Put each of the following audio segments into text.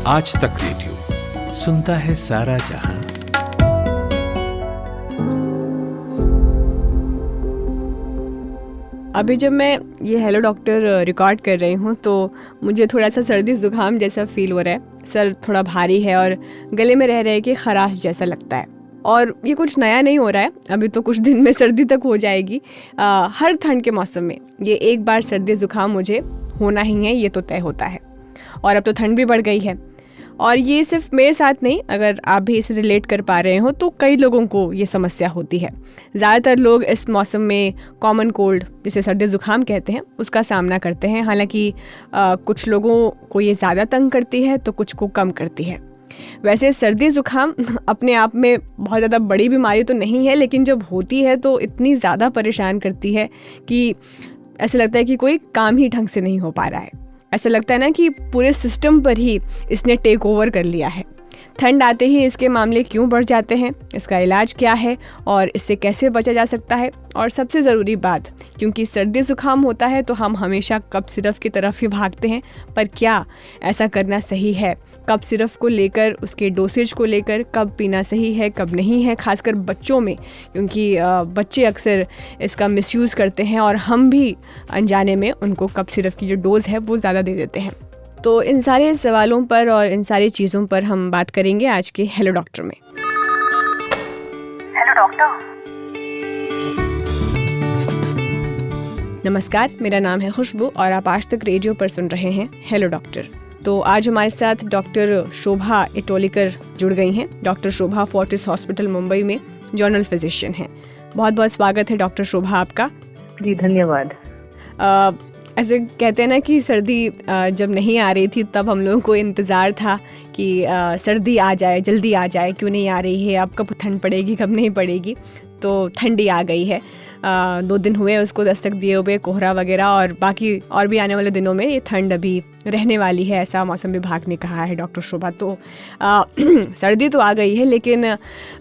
आज तक रेडियो सुनता है सारा जहां। अभी जब मैं ये हेलो डॉक्टर रिकॉर्ड कर रही हूँ तो मुझे थोड़ा सा सर्दी ज़ुकाम जैसा फील हो रहा है। सर थोड़ा भारी है और गले में रह रहे कि खराश जैसा लगता है। और ये कुछ नया नहीं हो रहा है, अभी तो कुछ दिन में सर्दी तक हो जाएगी। हर ठंड के मौसम में ये एक बार सर्दी ज़ुकाम मुझे होना ही है, ये तो तय होता है। और अब तो ठंड भी बढ़ गई है और ये सिर्फ मेरे साथ नहीं, अगर आप भी इसे रिलेट कर पा रहे हो तो कई लोगों को ये समस्या होती है। ज़्यादातर लोग इस मौसम में कॉमन कोल्ड, जिसे सर्दी ज़ुकाम कहते हैं, उसका सामना करते हैं। हालांकि कुछ लोगों को ये ज़्यादा तंग करती है तो कुछ को कम करती है। वैसे सर्दी ज़ुकाम अपने आप में बहुत ज़्यादा बड़ी बीमारी तो नहीं है, लेकिन जब होती है तो इतनी ज़्यादा परेशान करती है कि ऐसा लगता है कि कोई काम ही ढंग से नहीं हो पा रहा है। ऐसा लगता है ना कि पूरे सिस्टम पर ही इसने टेक ओवर कर लिया है। ठंड आते ही इसके मामले क्यों बढ़ जाते हैं, इसका इलाज क्या है और इससे कैसे बचा जा सकता है, और सबसे ज़रूरी बात, क्योंकि सर्दी ज़ुकाम होता है तो हम हमेशा कफ सिरप की तरफ ही भागते हैं, पर क्या ऐसा करना सही है? कफ सिरप को लेकर, उसके डोसेज को लेकर, कब पीना सही है कब नहीं है, खासकर बच्चों में, क्योंकि बच्चे अक्सर इसका मिसयूज़ करते हैं और हम भी अनजाने में उनको कफ सिरप की जो डोज़ है वो ज़्यादा दे देते हैं। तो इन सारे सवालों पर और इन सारी चीज़ों पर हम बात करेंगे आज के हेलो डॉक्टर में। Hello doctor. नमस्कार, मेरा नाम है खुशबू और आप आज तक रेडियो पर सुन रहे हैं हेलो डॉक्टर। तो आज हमारे साथ डॉक्टर शोभा इटोलीकर जुड़ गई हैं। डॉक्टर शोभा फोर्टिस हॉस्पिटल मुंबई में जनरल फिजिशियन हैं। बहुत बहुत स्वागत है डॉक्टर शोभा आपका। जी धन्यवाद। ऐसे कहते हैं ना कि सर्दी जब नहीं आ रही थी तब हम लोगों को इंतज़ार था कि सर्दी आ जाए, जल्दी आ जाए, क्यों नहीं आ रही है, अब कब ठंड पड़ेगी कब नहीं पड़ेगी। तो ठंडी आ गई है, 2 दिन हुए उसको दस्तक दिए हुए, कोहरा वगैरह, और बाकी और भी आने वाले दिनों में ये ठंड अभी रहने वाली है, ऐसा मौसम विभाग ने कहा है डॉक्टर शोभा। तो सर्दी तो आ गई है, लेकिन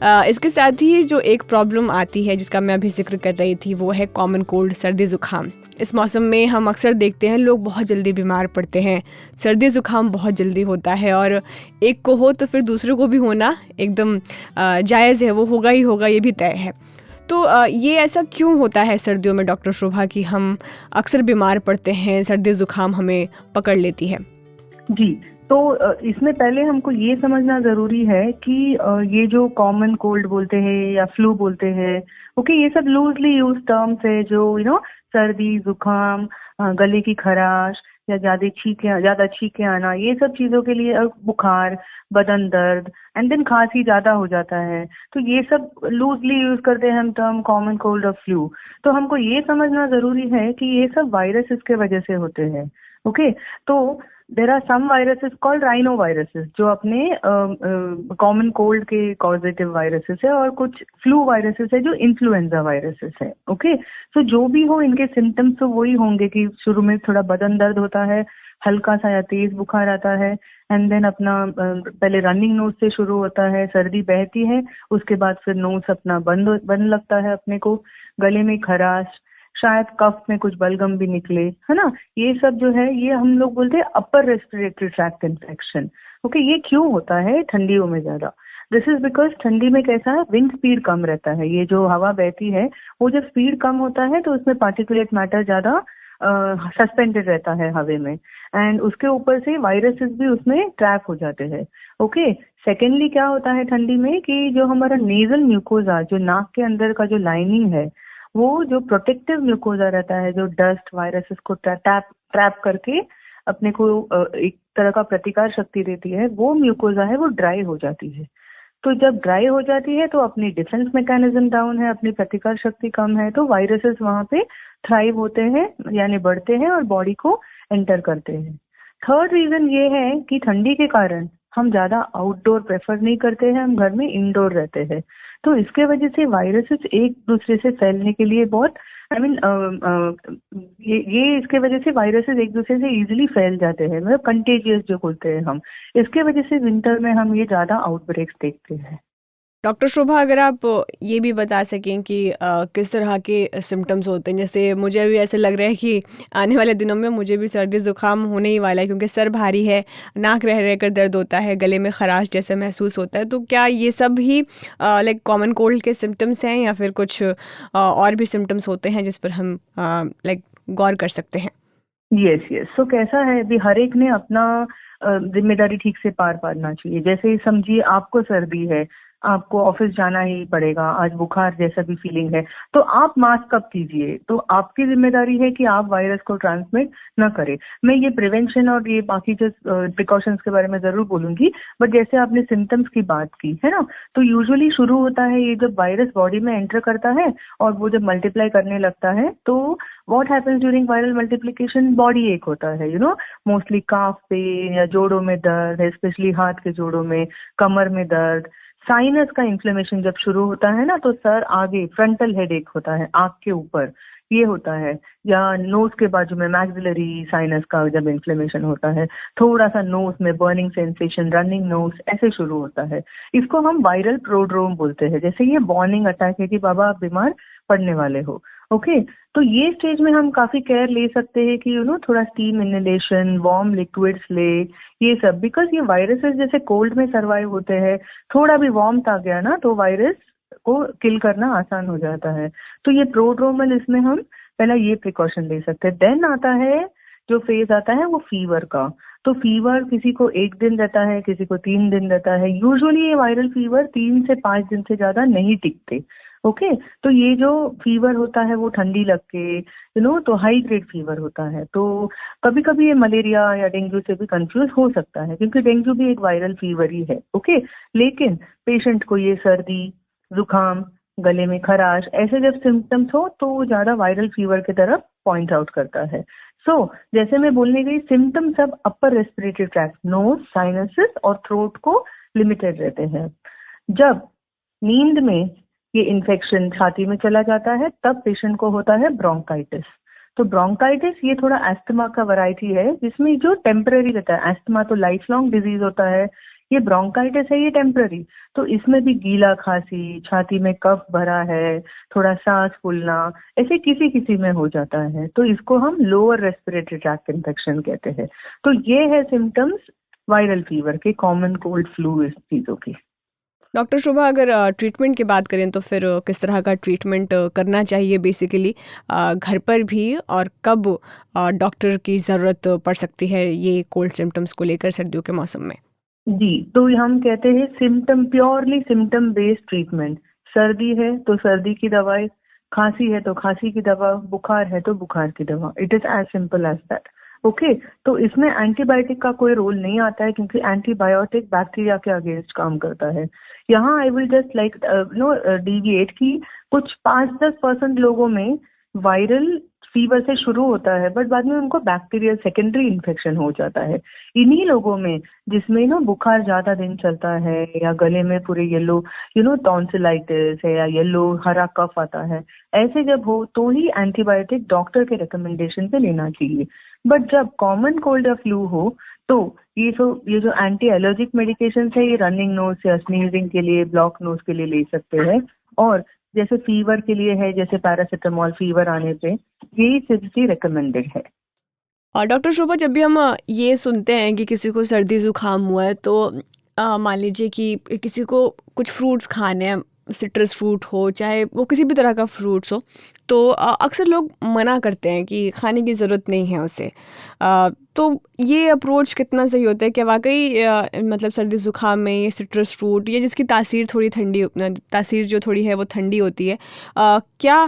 इसके साथ ही जो एक प्रॉब्लम आती है जिसका मैं अभी जिक्र कर रही थी वो है कॉमन कोल्ड, सर्दी ज़ुकाम। इस मौसम में हम अक्सर देखते हैं लोग बहुत जल्दी बीमार पड़ते हैं, सर्दी ज़ुकाम बहुत जल्दी होता है और एक को हो तो फिर दूसरे को भी होना एकदम जायज़ है, वो होगा ही होगा, ये भी तय है। तो ये ऐसा क्यों होता है सर्दियों में डॉक्टर शोभा कि हम अक्सर बीमार पड़ते हैं, सर्दी ज़ुकाम हमें पकड़ लेती है? जी, तो इसमें पहले हमको ये समझना जरूरी है कि ये जो कॉमन कोल्ड बोलते हैं या फ्लू बोलते हैं, ओके, ये सब लूजली यूज टर्म्स है जो सर्दी जुकाम, गले की खराश या ज्यादा छींके आना, ये सब चीजों के लिए, बुखार, बदन दर्द एंड देन खांसी ज्यादा हो जाता है, तो ये सब लूजली यूज करते हैं हम टर्म कॉमन कोल्ड और फ्लू। तो हमको ये समझना जरूरी है कि ये सब वायरसेस के वजह से होते हैं। ओके, तो there are some viruses called rhino viruses जो अपने कॉमन कोल्ड के कॉजेटिव वायरसेस है, और कुछ फ्लू वायरसेस है जो इन्फ्लुएंजा वायरसेस है। ओके, तो जो भी हो इनके सिम्टम्स तो वही होंगे कि शुरू में थोड़ा बदन दर्द होता है, हल्का सा या तेज बुखार आता है, एंड देन अपना पहले रनिंग नोज से शुरू होता है, सर्दी बहती है, उसके बाद फिर नोज अपना बंद लगता है अपने को, गले में खराश, शायद कफ में कुछ बलगम भी निकले, है ना। ये सब जो है ये हम लोग बोलते हैं अपर रेस्पिरेटरी ट्रैक्ट इन्फेक्शन। ओके, ये क्यों होता है ठंडियों में ज्यादा? दिस इज बिकॉज ठंडी में कैसा है, विंड स्पीड कम रहता है, ये जो हवा बहती है वो जब स्पीड कम होता है तो उसमें पार्टिकुलेट मैटर ज्यादा सस्पेंडेड रहता है हवा में, एंड उसके ऊपर से वायरसेस भी उसमें ट्रैप हो जाते हैं। ओके, सेकेंडली क्या होता है ठंडी में कि जो हमारा नेजल म्यूकोजा, जो नाक के अंदर का जो लाइनिंग है, वो जो प्रोटेक्टिव म्यूकोजा रहता है, जो डस्ट वायरसेस को ट्रैप करके अपने को एक तरह का प्रतिकार शक्ति देती है, वो म्यूकोजा है वो ड्राई हो जाती है। तो जब ड्राई हो जाती है तो अपनी डिफेंस मैकेनिज्म डाउन है, अपनी प्रतिकार शक्ति कम है, तो वायरसेस वहां पे थ्राइव होते हैं, यानी बढ़ते हैं और बॉडी को एंटर करते हैं। थर्ड रीजन ये है कि ठंडी के कारण हम ज्यादा आउटडोर प्रेफर नहीं करते हैं, हम घर में इंडोर रहते हैं, तो इसके वजह से वायरसेस एक दूसरे से फैलने के लिए बहुत ये इसके वजह से वायरसेस एक दूसरे से इजीली फैल जाते हैं, मतलब कंटेजियस जो बोलते हैं हम। इसके वजह से विंटर में हम ये ज्यादा आउटब्रेक्स देखते हैं। डॉक्टर शोभा, अगर आप ये भी बता सकें कि किस तरह के सिम्टम्स होते हैं। जैसे मुझे अभी ऐसे लग रहा है कि आने वाले दिनों में मुझे भी सर्दी ज़ुकाम होने ही वाला है, क्योंकि सर भारी है, नाक रह रह कर दर्द होता है, गले में खराश जैसा महसूस होता है। तो क्या ये सब ही लाइक कॉमन कोल्ड के सिम्टम्स हैं, या फिर कुछ और भी सिम्टम्स होते हैं जिस पर हम लाइक गौर कर सकते हैं? Yes yes. सो कैसा है, अभी हर एक ने अपना जिम्मेदारी ठीक से पार पाना चाहिए। जैसे समझिए आपको सर्दी है, आपको ऑफिस जाना ही पड़ेगा, आज बुखार जैसा भी फीलिंग है, तो आप मास्क अप कीजिए। तो आपकी जिम्मेदारी है कि आप वायरस को ट्रांसमिट न करें। मैं ये प्रिवेंशन और ये बाकी जो प्रिकॉशंस के बारे में जरूर बोलूंगी, बट जैसे आपने सिम्टम्स की बात की है ना, तो यूजुअली शुरू होता है ये जब वायरस बॉडी में एंटर करता है और वो जब मल्टीप्लाई करने लगता है, तो what happens during viral multiplication, body एक होता है, मोस्टली काफ पेन या जोड़ों में दर्द है, स्पेशली हाथ के जोड़ों में, कमर में दर्द, साइनस का इन्फ्लेमेशन जब शुरू होता है ना, तो सर आगे फ्रंटल हेडेक होता है, आंख के ऊपर ये होता है, या नोज के बाजू में मैक्सिलरी साइनस का जब इन्फ्लेमेशन होता है, थोड़ा सा नोज में बर्निंग सेंसेशन, रनिंग नोज ऐसे शुरू होता है। इसको हम वायरल प्रोड्रोम बोलते हैं। जैसे ये वार्निंग अटैक है कि बाबा आप बीमार पड़ने वाले हो। ओके, तो ये स्टेज में हम काफी केयर ले सकते हैं कि थोड़ा स्टीम इनहेलेशन, वार्म लिक्विड्स ले, ये सब, बिकॉज ये वायरसेस जैसे कोल्ड में सर्वाइव होते हैं, थोड़ा भी वार्मथ आ गया ना तो वायरस को किल करना आसान हो जाता है। तो ये प्रोड्रोमल, इसमें हम पहला ये प्रिकॉशन ले सकते हैं। देन आता है जो फेज आता है वो फीवर का। तो फीवर किसी को 1 दिन रहता है, किसी को 3 दिन रहता है। यूजुअली ये वायरल फीवर 3 से 5 दिन से ज्यादा नहीं टिकते। ओके, तो ये जो फीवर होता है वो ठंडी लग के तो हाई ग्रेड फीवर होता है। तो कभी कभी ये मलेरिया या डेंगू से भी कंफ्यूज हो सकता है, क्योंकि डेंगू भी एक वायरल फीवर ही है। ओके, लेकिन पेशेंट को ये सर्दी, जुकाम, गले में खराश ऐसे जब सिम्टम्स हो तो वो ज्यादा वायरल फीवर की तरफ पॉइंट आउट करता है। जैसे मैं बोलने गई, सिम्टम सब upper respiratory tract, nose, sinuses और थ्रोट को लिमिटेड रहते हैं। जब नींद में ये इन्फेक्शन छाती में चला जाता है तब पेशेंट को होता है ब्रोंकाइटिस। तो ब्रोंकाइटिस ये थोड़ा एस्थमा का वैरायटी है, जिसमें जो टेम्पररी रहता है। एस्थमा तो लाइफ लॉन्ग डिजीज होता है, ये ब्रोंकाइटिस है ये टेम्पररी। तो इसमें भी गीला खांसी, छाती में कफ भरा है, थोड़ा सांस फूलना, ऐसे किसी किसी में हो जाता है। तो इसको हम लोअर रेस्पिरेटरी ट्रैक्ट इन्फेक्शन कहते हैं। तो ये है सिम्टम्स वायरल फीवर के, कॉमन कोल्ड फ्लू इस चीजों की। डॉक्टर शोभा, अगर ट्रीटमेंट की बात करें तो फिर किस तरह का ट्रीटमेंट करना चाहिए बेसिकली घर पर भी, और कब डॉक्टर की ज़रूरत पड़ सकती है ये कोल्ड सिम्टम्स को लेकर सर्दियों के मौसम में? जी, तो हम कहते हैं symptom, purely symptom based treatment. सर्दी है तो सर्दी की दवाई, खांसी है तो खांसी की दवा, बुखार है तो बुखार की दवा। It is as simple as that. Okay, तो इसमें एंटीबायोटिक का कोई रोल नहीं आता है, क्योंकि एंटीबायोटिक बैक्टीरिया के अगेंस्ट काम करता है। यहाँ I will just like deviate कि कुछ 5-10% लोगों में वायरल फीवर से शुरू होता है, बट बाद में उनको बैक्टीरियल सेकेंडरी इन्फेक्शन हो जाता है। इन्हीं लोगों में जिसमें बुखार ज्यादा दिन चलता है, या गले में पूरे येलो टॉन्सिलाइटिस है, या येलो हरा कफ आता है, ऐसे जब हो तो ही एंटीबायोटिक डॉक्टर के रिकमेंडेशन पे लेना चाहिए। बट जब कॉमन कोल्ड या फ्लू हो तो ये जो एंटी एलर्जिक मेडिकेशन है, ये रनिंग नोज या स्नीजिंग के लिए, ब्लॉक नोज के लिए ले सकते हैं। और जैसे फीवर के लिए है, जैसे पैरासिटामोल फीवर आने पे, यही सिर्फ रिकमेंडेड है। और डॉक्टर शोभा, जब भी हम ये सुनते हैं कि किसी को सर्दी ज़ुकाम हुआ है, तो मान लीजिए कि किसी को कुछ फ्रूट्स खाने हैं, सिट्रस फ्रूट हो, चाहे वो किसी भी तरह का फ्रूट्स हो, तो अक्सर लोग मना करते हैं कि खाने की ज़रूरत नहीं है उसे। तो ये अप्रोच कितना सही होता है? क्या वाकई मतलब सर्दी ज़ुकाम में ये सिट्रस फ्रूट, ये जिसकी तासीर थोड़ी ठंडी, तासीर जो थोड़ी है वो ठंडी होती है, क्या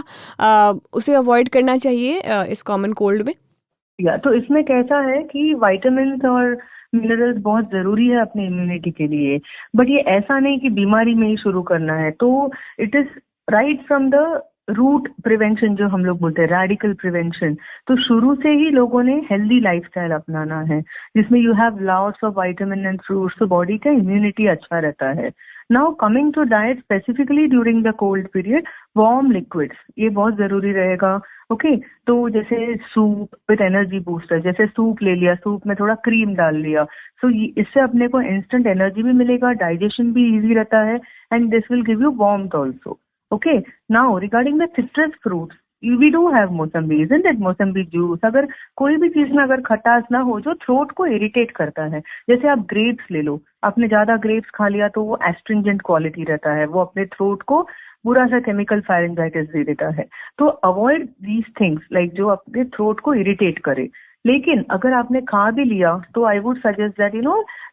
उसे अवॉइड करना चाहिए इस कॉमन कोल्ड में? तो इसमें कैसा है कि विटामिन्स और मिनरल्स बहुत जरूरी है अपनी इम्यूनिटी के लिए, बट ये ऐसा नहीं कि बीमारी में ही शुरू करना है। तो it is right from the root prevention जो हम लोग बोलते हैं, रेडिकल प्रिवेंशन, तो शुरू से ही लोगों ने हेल्दी लाइफस्टाइल अपनाना है जिसमें you have lots of vitamin and fruits, तो बॉडी का इम्यूनिटी अच्छा रहता है। Now coming to diet specifically during the cold period, warm liquids ये बहुत जरूरी रहेगा। ओके, तो जैसे सूप विद एनर्जी बूस्टर, जैसे सूप ले लिया, सूप में थोड़ा क्रीम डाल लिया, सो इससे अपने को इंस्टेंट एनर्जी भी मिलेगा, डाइजेशन भी इजी रहता है, and this will give you warmth also. Okay, now regarding the citrus fruits, we do have mosambi, isn't it? Mosambi juice, अगर कोई भी चीज में अगर खटास ना हो जो थ्रोट को इरिटेट करता है, जैसे आप ग्रेप्स ले लो, आपने ज्यादा ग्रेप्स खा लिया तो वो एस्ट्रिंजेंट क्वालिटी रहता है, वो अपने थ्रोट को बुरा सा केमिकल फारेंजाइटिस दे देता है। तो अवॉइड दीज थिंग्स लाइक जो अपने थ्रोट को इरिटेट करे। लेकिन अगर आपने खा भी लिया तो I would suggest that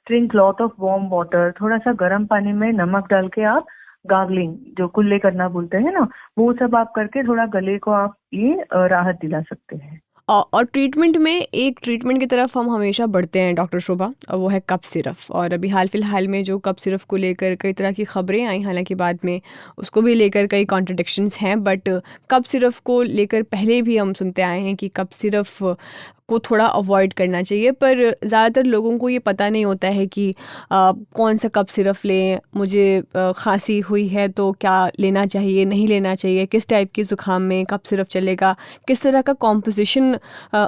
drink lot of warm water, थोड़ा सा गर्म पानी में नमक डाल के आप गार्गलिंग जो कुल्ले करना बोलते हैं ना, वो सब आप करके थोड़ा गले को आप ये राहत दिला सकते हैं। और ट्रीटमेंट में एक ट्रीटमेंट की तरफ हम हमेशा बढ़ते हैं डॉक्टर शोभा, और वो है कफ सिरप। और अभी हाल फिलहाल में जो कफ सिरप को लेकर कई तरह की खबरें आई, हालांकि बाद में उसको भी लेकर कई कॉन्ट्रडिक्शंस हैं, बट कफ सिरप को लेकर पहले भी हम सुनते आए हैं कि कफ सिरप को थोड़ा अवॉइड करना चाहिए, पर ज़्यादातर लोगों को ये पता नहीं होता है कि कौन सा कफ सिरप लें, मुझे खांसी हुई है तो क्या लेना चाहिए, नहीं लेना चाहिए, किस टाइप की ज़ुकाम में कफ सिरप चलेगा, किस तरह का कॉम्पोजिशन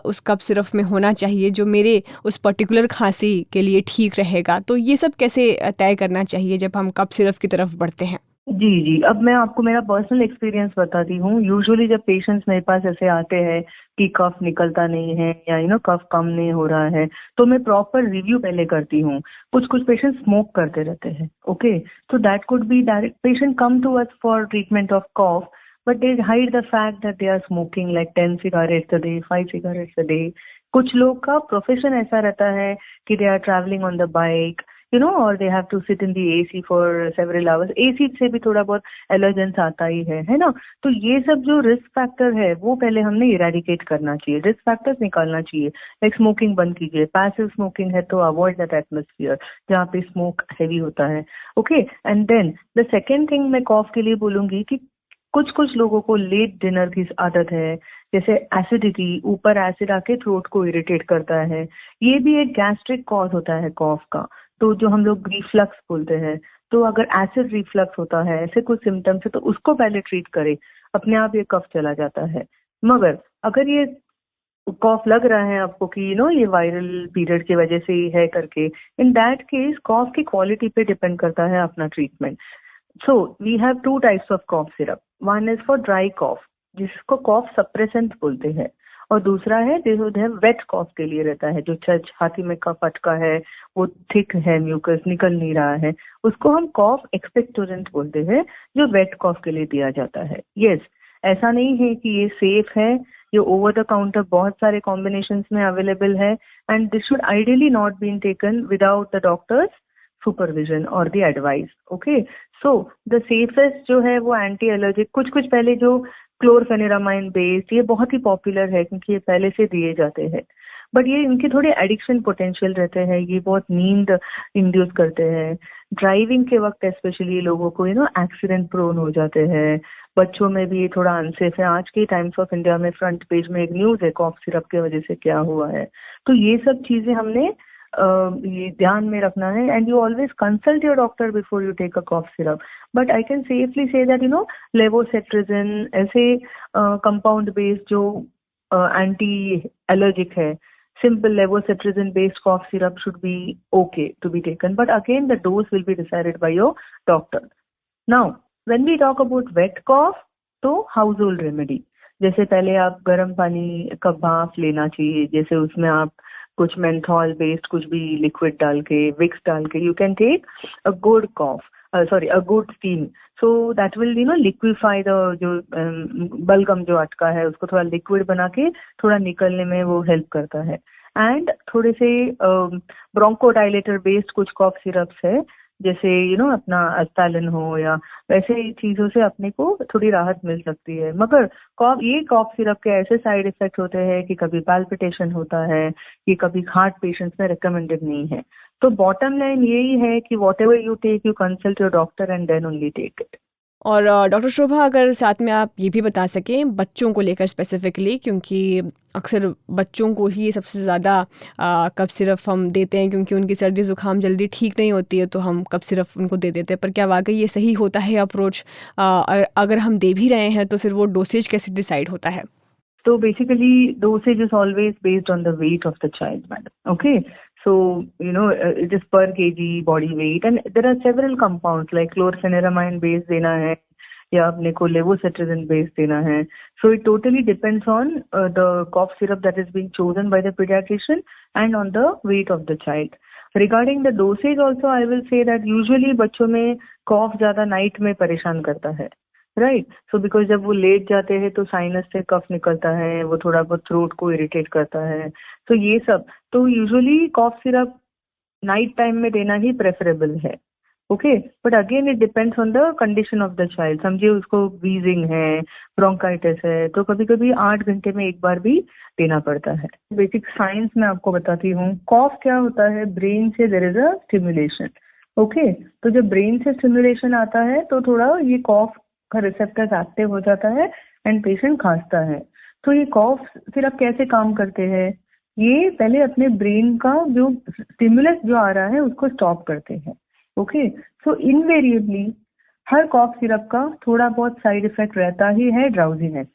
उस कफ सिरप में होना चाहिए जो मेरे उस पर्टिकुलर खांसी के लिए ठीक रहेगा। तो ये सब कैसे तय करना चाहिए जब हम कफ सिरप की तरफ बढ़ते हैं? जी जी, अब मैं आपको मेरा पर्सनल एक्सपीरियंस बताती हूँ। यूजुअली जब पेशेंट्स मेरे पास ऐसे आते हैं कि कफ निकलता नहीं है या कफ कम नहीं हो रहा है, तो मैं प्रॉपर रिव्यू पहले करती हूँ। कुछ पेशेंट स्मोक करते रहते हैं, ओके, तो that could be direct patient come to us for treatment of cough, but they hide the fact that they are smoking like 10 cigarettes a day, 5 cigarettes a day। कुछ लोग का profession ऐसा रहता है कि they are travelling on the bike, और they have to sit in the AC for several hours। AC से भी थोड़ा बहुत एलर्जेंस आता ही है ना। तो ये सब जो रिस्क फैक्टर है वो पहले हमने इरेडिकेट करना चाहिए, रिस्क फैक्टर्स निकालना चाहिए। लाइक स्मोकिंग बंद कीजिए, पैसिव स्मोकिंग है तो अवॉइड दैट एटमोस्फियर जहाँ पे स्मोक हैवी होता है, okay. And then the second thing मैं कॉफ के लिए बोलूंगी कि कुछ लोगों को लेट डिनर की आदत है, जैसे एसिडिटी, ऊपर एसिड आके थ्रोट को इरिटेट करता है, ये भी एक गैस्ट्रिक कॉज होता है कॉफ का। तो जो हम लोग रिफ्लक्स बोलते हैं, तो अगर एसिड रिफ्लक्स होता है, ऐसे कुछ सिम्टम्स है तो उसको पहले ट्रीट करें, अपने आप ये कफ चला जाता है। मगर अगर ये कॉफ लग रहा है आपको कि ये वायरल पीरियड की वजह से ही है करके, इन दैट केस कॉफ की क्वालिटी पे डिपेंड करता है अपना treatment. So we have 2 types of cough syrup. One is for dry cough जिसको कॉफ सप्रेसेंट बोलते हैं, और दूसरा है वेट कॉफ के लिए रहता है, जो छाती में कफ अटका है, वो थिक है, म्यूकस निकल नहीं रहा है, उसको हम कॉफ एक्सपेक्टोरेंट बोलते हैं, जो वेट कॉफ के लिए दिया जाता है। यस, ऐसा नहीं है कि ये सेफ है, ये ओवर द काउंटर बहुत सारे कॉम्बिनेशंस में अवेलेबल है, and this should ideally not been taken without the doctor's supervision और the advice, okay. So the safest जो है वो एंटी एलर्जिक, कुछ पहले जो क्लोरफेनिरामाइन बेस्ड, ये बहुत ही पॉपुलर है क्योंकि ये पहले से दिए जाते हैं, बट ये इनके थोड़े एडिक्शन पोटेंशियल रहते हैं, ये बहुत नींद इंड्यूस करते हैं, ड्राइविंग के वक्त स्पेशली लोगों को एक्सीडेंट प्रोन हो जाते हैं, बच्चों में भी ये थोड़ा अनसेफ है। आज के टाइम्स ऑफ इंडिया में फ्रंट पेज में एक न्यूज है कॉफ सिरप की वजह से क्या हुआ है। तो ये सब चीजें हमने ये ध्यान में रखना है, and you always consult your doctor before you take a cough syrup. But I can safely say that levocetirizine ऐसे कंपाउंड बेस्ड जो एंटी एलर्जिक है, simple levocetirizine based cough syrup should be okay to be taken, but again the dose will be decided by your doctor. Now when we talk about wet cough, तो household remedy, जैसे पहले आप गर्म पानी का भाप लेना चाहिए, जैसे उसमें आप कुछ मेंथॉल बेस्ड कुछ भी लिक्विड डाल के, विक्स डाल के, you can take a good a good steam, so that will liquefy the जो बलगम जो अटका है उसको थोड़ा लिक्विड बना के थोड़ा निकलने में वो हेल्प करता है। एंड थोड़े से ब्रोंकोडाइलेटर बेस्ड कुछ कॉफ सिरप्स है, जैसे अपना एस्टालिन हो या वैसे चीजों से अपने को थोड़ी राहत मिल सकती है। मगर ये कॉफ सिरप के ऐसे साइड इफेक्ट होते हैं कि कभी पैल्पिटेशन होता है, ये कभी हार्ट पेशेंट्स में रिकमेंडेड नहीं है। तो बॉटम लाइन यही है कि whatever you take, you consult your doctor and then only take it. और डॉक्टर शोभा, अगर साथ में आप ये भी बता सकें बच्चों को लेकर स्पेसिफिकली, क्योंकि अक्सर बच्चों को ही सबसे ज़्यादा कफ सिरप हम देते हैं, क्योंकि उनकी सर्दी ज़ुकाम जल्दी ठीक नहीं होती है, तो हम कफ सिरप उनको दे देते हैं। पर क्या वाकई ये सही होता है अप्रोच? अगर हम दे भी रहे हैं तो फिर वो डोसेज कैसे डिसाइड होता है? So basically, dosage is always based on the weight of the child, madam. Okay. So, it is per kg body weight, and there are several compounds like chlorpheniramine base देना है या अपने को levocetirizine base देना है. So it totally depends on the cough syrup that is being chosen by the pediatrician and on the weight of the child. Regarding the dosage also, I will say that usually बच्चों में cough ज़्यादा night में परेशान करता है. Right. So because जब वो late जाते हैं तो साइनस से कफ निकलता है, वो थोड़ा बहुत थ्रोट को इरिटेट करता है. तो ये सब तो usually cough syrup night time में देना ही प्रेफरेबल है. Okay. But again it depends on the condition of the child. समझिए उसको वीजिंग है, ब्रोंकाइटिस है, तो कभी कभी 8 घंटे में एक बार भी देना पड़ता है. बेसिक साइंस में आपको बताती हूँ. कॉफ क्या होता है, ब्रेन से there is a stimulation. Okay. तो जब ब्रेन से स्टिमुलेशन आता है तो थोड़ा ये कॉफ का रिसेप्टर्स एक्टिव हो जाता है एंड पेशेंट खांसता है. तो ये कॉफ सिरप कैसे काम करते हैं, ये पहले अपने ब्रेन का जो स्टिमुलस जो आ रहा है उसको स्टॉप करते हैं. ओके. सो इनवेरिएबली हर कॉफ सिरप का थोड़ा बहुत साइड इफेक्ट रहता ही है, ड्राउजीनेस.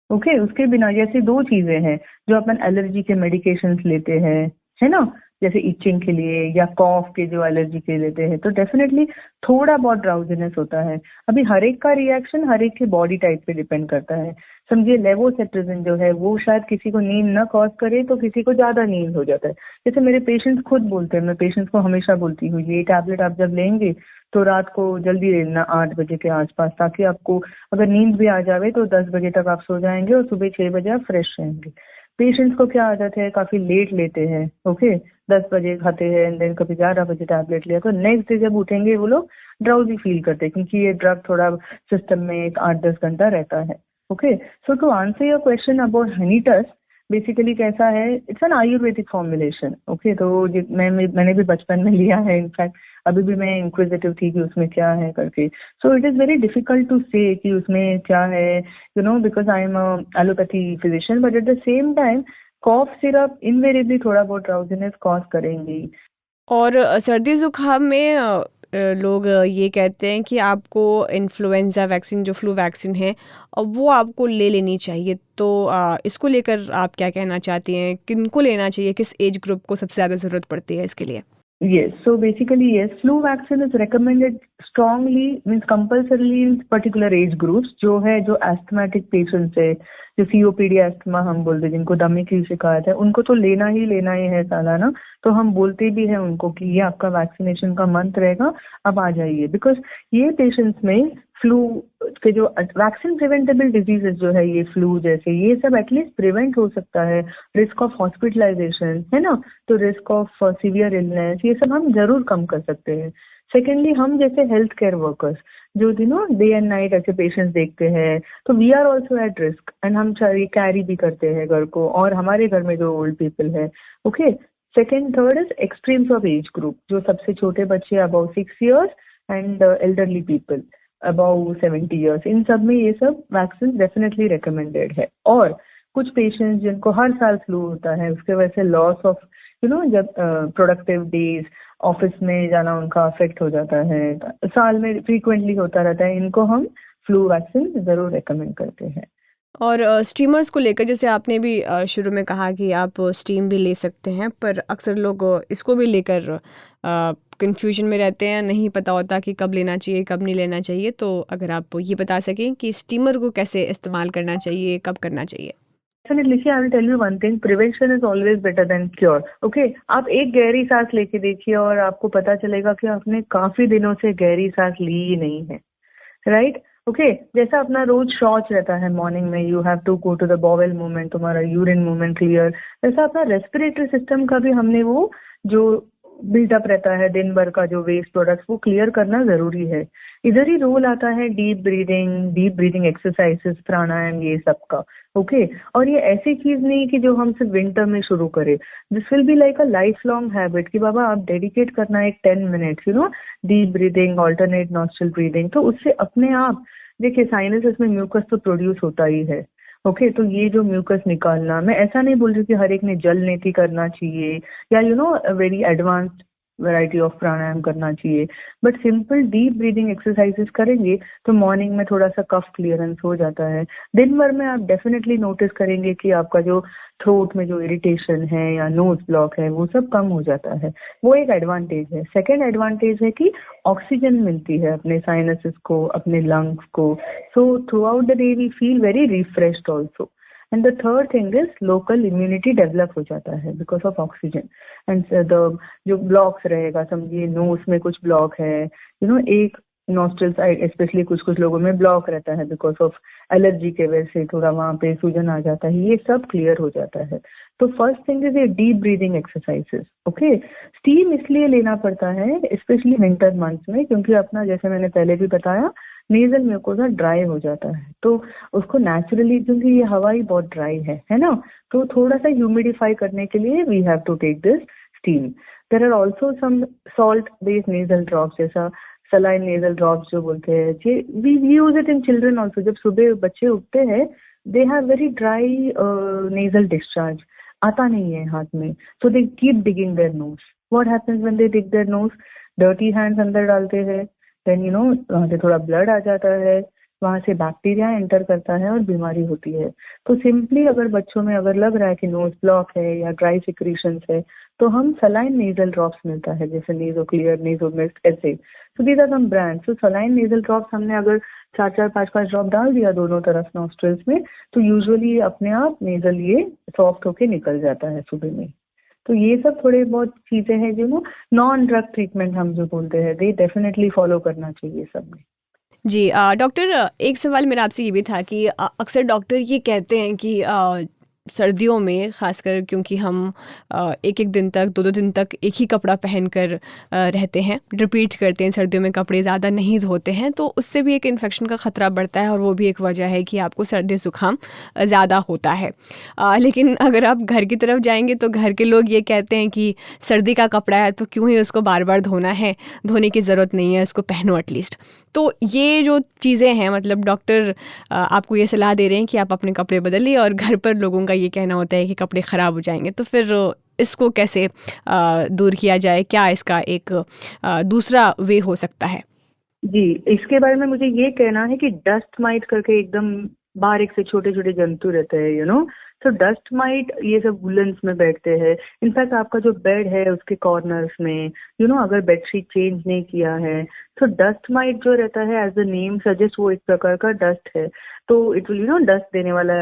ओके. उसके बिना जैसे 2 चीजें हैं जो अपन एलर्जी के मेडिकेशंस लेते हैं, है ना, जैसे इचिंग के लिए या कॉफ के जो एलर्जी के लेते हैं, तो डेफिनेटली थोड़ा बहुत ड्राउजीनेस होता है. अभी हर एक का रिएक्शन हर एक के बॉडी टाइप पे डिपेंड करता है. समझिए लेवोसेट्रिजिन जो है वो शायद किसी को नींद ना कॉज करे तो किसी को ज्यादा नींद हो जाता है. जैसे मेरे पेशेंट्स खुद बोलते हैं, मैं पेशेंट्स को हमेशा बोलती हूँ ये टैबलेट आप जब लेंगे तो रात को जल्दी लेना 8 बजे के आसपास, ताकि आपको अगर नींद भी आ जावे तो 10 बजे तक आप सो जाएंगे और सुबह 6 बजे आप फ्रेश रहेंगे. पेशेंट्स को क्या आदत है, काफी लेट लेते हैं. ओके. 10 बजे खाते हैं एंड देन कभी 11 बजे टैबलेट लिया, तो नेक्स्ट डे जब उठेंगे वो लोग ड्राउजी फील करते हैं, क्योंकि ये ड्रग थोड़ा सिस्टम में 8-10 घंटा रहता है. Okay. So to answer your question about Honitus, basically कैसा है, it's an Ayurvedic formulation. Okay. तो मैंने भी बचपन में लिया है. इनफैक्ट अभी भी मैं इंक्विजिटिव थी कि उसमें क्या है करके. So it is very difficult to say कि उसमें क्या है, because I am allopathy physician, but at the same time cough syrup invariably थोड़ा बहुत ड्राउजीनेस कॉज करेंगी. और सर्दी ज़ुकाम में लोग ये कहते हैं कि आपको इन्फ्लुएंजा वैक्सीन, जो फ्लू वैक्सीन है, वो आपको ले लेनी चाहिए. तो इसको लेकर आप क्या कहना चाहती हैं, किनको लेना चाहिए, किस एज ग्रुप को सबसे ज़्यादा ज़रूरत पड़ती है इसके लिए? Yes, so basically yes, flu vaccine is recommended strongly, means compulsorily in particular age groups, जो asthmatic patients है, जो COPD अस्थमा हम बोलते हैं, जिनको दमे की शिकायत है, उनको तो लेना ही है सालाना. तो हम बोलते भी हैं उनको कि ये आपका वैक्सीनेशन का मंथ रहेगा, अब आ जाइए. बिकॉज ये पेशेंट्स में फ्लू के जो वैक्सीन प्रिवेंटेबल डिजीजेस जो है, ये फ्लू जैसे, ये सब एटलीस्ट प्रिवेंट हो सकता है. रिस्क ऑफ हॉस्पिटलाइजेशन है ना, तो रिस्क ऑफ सीवियर इलनेस, ये सब हम जरूर कम कर सकते हैं. सेकेंडली, हम जैसे हेल्थ केयर वर्कर्स जो डे एंड नाइट ऐसे पेशेंट्स देखते हैं, तो we are also at risk and हम कैरी भी करते हैं घर को, और हमारे घर में जो ओल्ड पीपल है. Okay. Second, third is extremes of age group, जो सबसे छोटे बच्चे about 6 years and elderly people about 70 years, इन सब में ये सब वैक्सीन डेफिनेटली रिकमेंडेड है. और कुछ पेशेंट्स जिनको हर साल फ्लू होता है, उसके वजह से लॉस ऑफ जब प्रोडक्टिव डेज, ऑफिस में जाना उनका अफेक्ट हो जाता है, साल में फ्रीक्वेंटली होता रहता है, इनको हम फ्लू वैक्सीन जरूर रिकमेंड करते हैं. और स्टीमर्स को लेकर, जैसे आपने भी शुरू में कहा कि आप स्टीम भी ले सकते हैं, पर अक्सर लोग इसको भी लेकर कंफ्यूजन में रहते हैं, नहीं पता होता कि कब लेना चाहिए कब नहीं लेना चाहिए. तो अगर आप ये बता सकें कि स्टीमर को कैसे इस्तेमाल करना चाहिए, कब करना चाहिए? Definitely, I will tell you one thing, prevention is always better than cure. Okay, आप एक गहरी सांस लेके देखिए और आपको पता चलेगा कि आपने काफी दिनों से गहरी सांस ली ही नहीं है. राइट. ओके. जैसा अपना रोज शौच रहता है मॉर्निंग में, you have to go to the bowel movement, तुम्हारा यूरिन मूवमेंट क्लियर, वैसा अपना रेस्पिरेटरी सिस्टम का भी हमने वो जो बिल्डअप रहता है दिन भर का जो वेस्ट प्रोडक्ट्स, वो क्लियर करना जरूरी है। इधर ही रोल आता है डीप ब्रीदिंग एक्सरसाइजेस, प्राणायाम, ये सब का। ओके, और ये ऐसी चीज नहीं कि जो हम सिर्फ विंटर में शुरू करें। This will be like a life long habit कि बाबा आप डेडिकेट करना एक 10 minutes, deep breathing, alternate nostril breathing. तो उससे अपने आप देखिए साइनसेस में म्यूकस तो प्रोड्यूस होता ही है। ओके, तो ये जो म्यूकस निकालना, मैं ऐसा नहीं बोल रही कि हर एक ने जल नेति करना चाहिए या वेरी एडवांस्ड वैरायटी ऑफ प्राणायाम करना चाहिए, but simple deep breathing exercises करेंगे तो मॉर्निंग में थोड़ा सा कफ क्लियरेंस हो जाता है। दिन भर में आप डेफिनेटली नोटिस करेंगे कि आपका जो थ्रोट में जो इरिटेशन है या नोज ब्लॉक है वो सब कम हो जाता है। वो एक एडवांटेज है। सेकेंड एडवांटेज है कि ऑक्सीजन मिलती है अपने साइनसेस को, अपने लंग्स को। So throughout the day we feel very refreshed also. And the third thing is local immunity develop हो जाता है because of oxygen. And the जो ब्लॉक्स रहेगा, समझिए नोज में कुछ ब्लॉक है, एक नॉस्ट्रल साइड स्पेशली कुछ लोगों में ब्लॉक रहता है बिकॉज ऑफ एलर्जी के वजह से थोड़ा वहां पे सूजन आ जाता है, ये सब क्लियर हो जाता है। तो फर्स्ट थिंग इज ये deep breathing exercises. Okay, steam इसलिए लेना पड़ता है स्पेशली विंटर मंथ्स में क्योंकि अपना, जैसे मैंने पहले भी बताया, नेजल म्यूकोसा ड्राई हो जाता है। तो उसको नेचुरली, क्योंकि ये हवा ही बहुत ड्राई है ना, तो थोड़ा सा ह्यूमिडिफाई करने के लिए we have to take this steam. There are also some salt based nasal drops, जैसा सलाइन नेजल ड्रॉप्स जो बोलते हैं, we use it in children also. जब सुबह बच्चे उठते हैं they have very dry nasal discharge, आता नहीं है हाथ में, so they keep digging their nose. What happens when they dig their nose? Dirty hands अंदर डालते हैं, देन वहां से थोड़ा ब्लड आ जाता है, वहां से बैक्टीरिया एंटर करता है और बीमारी होती है। तो सिंपली अगर बच्चों में अगर लग रहा है कि नोज ब्लॉक है या ड्राई सिक्रीशंस है तो हम सलाइन नेजल ड्रॉप्स मिलता है, जैसे नेजो क्लियर, नेजो मिस्ट, ऐसे। So these are some brands. तो सलाइन नेजल ड्रॉप्स हमने अगर 4-4, 5-5 ड्रॉप डाल दिया दोनों तरफ नॉस्ट्रल्स में तो यूजुअली अपने आप नेजल ये सॉफ्ट होके निकल जाता है सुबह में। तो ये सब थोड़े बहुत चीजें हैं जो नॉन ड्रग ट्रीटमेंट हम जो बोलते हैं, दे डेफिनेटली फॉलो करना चाहिए सब में। जी डॉक्टर, एक सवाल मेरा आपसे ये भी था कि अक्सर डॉक्टर ये कहते हैं कि सर्दियों में ख़ासकर, क्योंकि हम एक एक दिन तक, 2-2 दिन तक एक ही कपड़ा पहनकर रहते हैं, रिपीट करते हैं, सर्दियों में कपड़े ज़्यादा नहीं धोते हैं, तो उससे भी एक इन्फेक्शन का ख़तरा बढ़ता है और वो भी एक वजह है कि आपको सर्दी ज़ुकाम ज़्यादा होता है। लेकिन अगर आप घर की तरफ जाएंगे तो घर के लोग ये कहते हैं कि सर्दी का कपड़ा है तो क्यों ही उसको बार बार धोना है, धोने की ज़रूरत नहीं है, उसको पहनो एटलीस्ट। तो ये जो चीज़ें हैं, मतलब डॉक्टर आपको ये सलाह दे रहे हैं कि आप अपने कपड़े बदलिए और घर पर लोगों का ये कहना होता है कि कपड़े ख़राब हो जाएंगे, तो फिर इसको कैसे दूर किया जाए? क्या इसका एक दूसरा वे हो सकता है? जी, इसके बारे में मुझे ये कहना है कि डस्ट माइट करके एकदम बारीक से छोटे छोटे जंतु रहते हैं, तो डस्ट माइट ये सब वुलन्स में बैठते हैं। इनफैक्ट आपका जो बेड है उसके कॉर्नर्स में, अगर बेडशीट चेंज नहीं किया है तो डस्ट माइट जो रहता है, एज द नेम सजेस्ट, वो एक प्रकार का डस्ट है। तो इट विल डस्ट देने वाला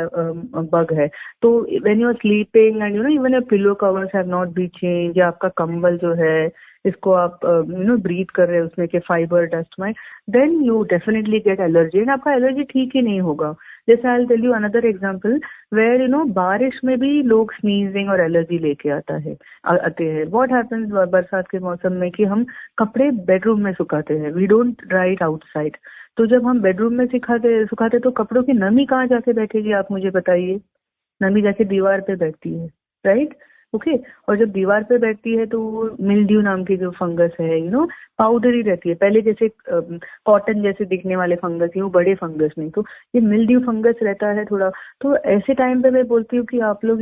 बग है। तो when you are sleeping and even your pillow covers have not be change, या आपका कंबल जो है इसको आप ब्रीथ कर रहे हैं उसमें के fibre dust mite, then you definitely get allergy and आपका एलर्जी ठीक ही नहीं होगा। जैसे I will tell you another example where बारिश में भी लोग स्नीजिंग और एलर्जी लेके आते हैं। व्हाट हैपेंस बरसात के मौसम में कि हम कपड़े बेडरूम में सुखाते हैं, we don't dry it outside. तो जब हम बेडरूम में सुखाते तो कपड़ों की नमी कहाँ जाके बैठेगी, आप मुझे बताइए? नमी जाके दीवार पे बैठती है, राइट? ओके, और जब दीवार पे बैठती है तो मिल्ड्यू नाम की जो फंगस है, पाउडरी रहती है। पहले जैसे कॉटन जैसे दिखने वाले फंगस है, वो बड़े फंगस नहीं, तो ये मिल्ड्यू फंगस रहता है थोड़ा। तो ऐसे टाइम पे मैं बोलती हूँ कि आप लोग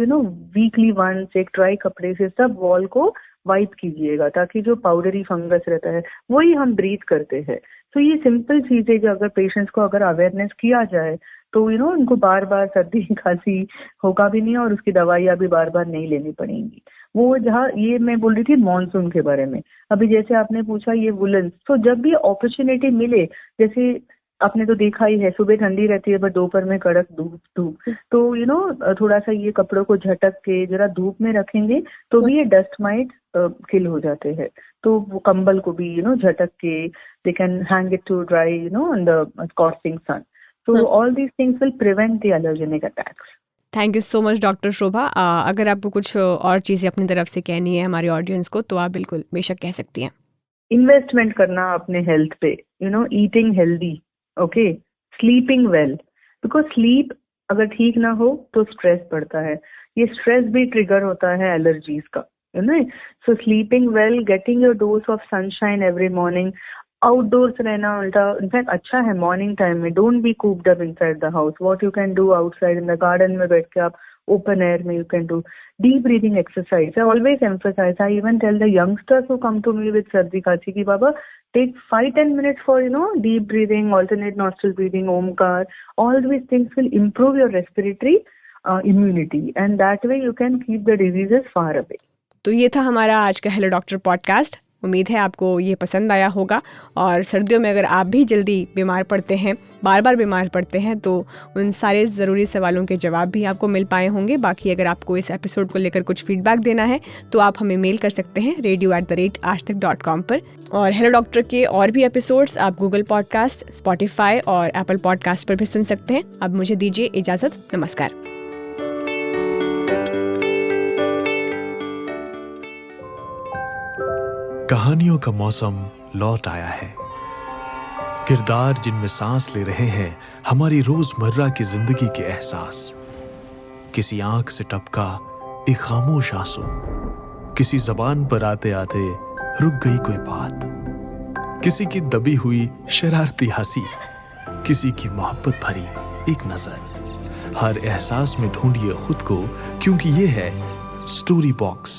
वीकली वंस एक ड्राई कपड़े से सब वॉल को वाइप कीजिएगा, ताकि जो पाउडरी फंगस रहता है वही हम ब्रीथ करते हैं। तो ये सिंपल चीजें जो अगर पेशेंट्स को अगर अवेयरनेस किया जाए तो उनको बार बार सर्दी खांसी होगा भी नहीं और उसकी दवाइयाँ भी बार बार नहीं लेनी पड़ेंगी। वो जहाँ ये मैं बोल रही थी मॉनसून के बारे में, अभी जैसे आपने पूछा ये वुलन, तो जब भी अपॉर्चुनिटी मिले, जैसे आपने तो देखा ही है सुबह ठंडी रहती है बट दोपहर में कड़क धूप, तो थोड़ा सा ये कपड़ों को झटक के जरा धूप में रखेंगे तो भी ये डस्ट माइट किल हो जाते हैं। तो वो कंबल को भी झटक के दे can hang it to dry on the scorching sun. So all these things will prevent the allergenic attacks. Thank you so much doctor Shobha. अगर आपको कुछ और चीज़ें अपनी तरफ से कहनी है हमारे ऑडियंस को तो आप बिल्कुल बेशक कह सकती हैं। इन्वेस्टमेंट करना अपने हेल्थ पे, eating healthy, okay, sleeping well, because sleep अगर ठीक ना हो तो स्ट्रेस बढ़ता है, ये स्ट्रेस भी ट्रिगर होता है एलर्जीज का, so sleeping well, getting your dose of sunshine every morning, outdoors रहना उल्टा इनफैक्ट अच्छा है मॉर्निंग टाइम में, don't be cooped up inside the house, what you can do outside in the garden में बैठ के आप open air में you can do deep breathing exercise. I always emphasize, I even tell the youngsters who come to me with sardi khaansi ki baba take 5-10 minutes for deep breathing, alternate nostril breathing, omkar, all these things will improve your respiratory immunity and that way you can keep the diseases far away. तो ये था हमारा आज का hello doctor podcast. उम्मीद है आपको ये पसंद आया होगा और सर्दियों में अगर आप भी जल्दी बीमार पड़ते हैं, बार बार बीमार पड़ते हैं, तो उन सारे ज़रूरी सवालों के जवाब भी आपको मिल पाए होंगे। बाकी अगर आपको इस एपिसोड को लेकर कुछ फीडबैक देना है तो आप हमें मेल कर सकते हैं radio@aajtak.com पर। और हेलो डॉक्टर के और भी एपिसोड्स आप गूगल पॉडकास्ट, स्पॉटिफाई और एप्पल पॉडकास्ट पर भी सुन सकते हैं। अब मुझे दीजिए इजाज़त, नमस्कार। कहानियों का मौसम लौट आया है। किरदार जिनमें सांस ले रहे हैं हमारी रोजमर्रा की जिंदगी के एहसास। किसी आंख से टपका एक खामोश आंसू, किसी जबान पर आते आते रुक गई कोई बात, किसी की दबी हुई शरारती हंसी, किसी की मोहब्बत भरी एक नजर। हर एहसास में ढूंढिए खुद को, क्योंकि ये है story box.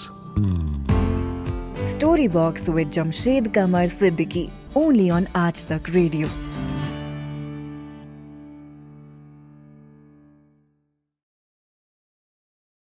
Story Box with Jamshed Kamar Siddiqui, only on Aaj Tak Radio.